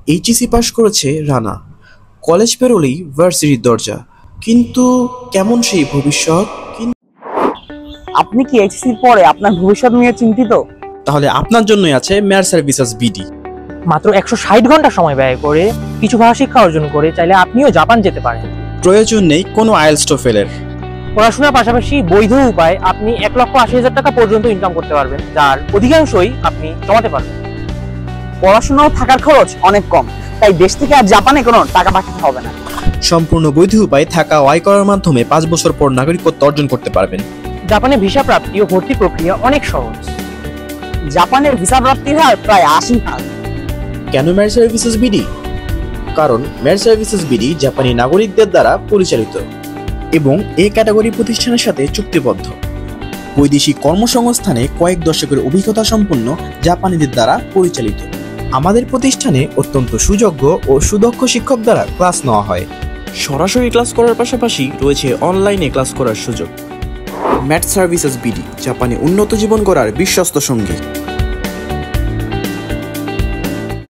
HSC পাশ করেছে Rana, college পেরোলেই ভার্সিটির দরজা। কিন্তু কেমন সেই ভবিষ্যৎ? আপনি কি এইচএসসির পরে আপনার ভবিষ্যৎ নিয়ে চিন্তিত? তাহলে আপনার জন্যই আছে মেয়ার সার্ভিসেস বিডি। মাত্র 160 ঘন্টা সময় ব্যয় করে কিছু ভাষা শিক্ষা অর্জন করে চাইলে আপনিও জাপান যেতে পারেন। প্রয়োজন নেই কোনো আইএলটিএস টোফেলের। পড়াশোনার পাশাপাশি বৈধ উপায় আপনি 1,80,000 টাকা পর্যন্ত ইনকাম করতে পারবেন, যার অধিকাংশই আপনি জমাতে পারবেন। পড়াশোনা ও থাকার খরচ অনেক কম, তাই দেশ থেকে আর জাপানে কোনো টাকা পাঠাতে হবে না। সম্পূর্ণ বৈধ উপায় থাকা ও আয় করার মাধ্যমে 5 বছর পর নাগরিকত্ব অর্জন করতে পারবেন। জাপানে ভিসা প্রাপ্তি ও ভর্তি প্রক্রিয়া অনেক সহজ। জাপানের ভিসা প্রাপ্তির হার প্রায় 80%। কেন মেয়ার সার্ভিসেস বিডি? কারণ মেয়ার সার্ভিসেস বিডি জাপানি নাগরিকদের দ্বারা পরিচালিত এবং এই ক্যাটাগরি প্রতিষ্ঠানের সাথে চুক্তিবদ্ধ। বৈদেশিক কর্মসংস্থানে কয়েক দশকের অভিজ্ঞতা সম্পন্ন জাপানিদের দ্বারা পরিচালিত। আমাদের প্রতিষ্ঠানে অত্যন্ত সুযোগ্য ও সুদক্ষ শিক্ষক দ্বারা ক্লাস নেওয়া হয়। সরাসরি ক্লাস করার পাশাপাশি রয়েছে অনলাইনে ক্লাস করার সুযোগ। ম্যাথ সার্ভিসেস বিডি জাপানে উন্নত জীবন গড়ার বিশ্বস্ত সঙ্গী।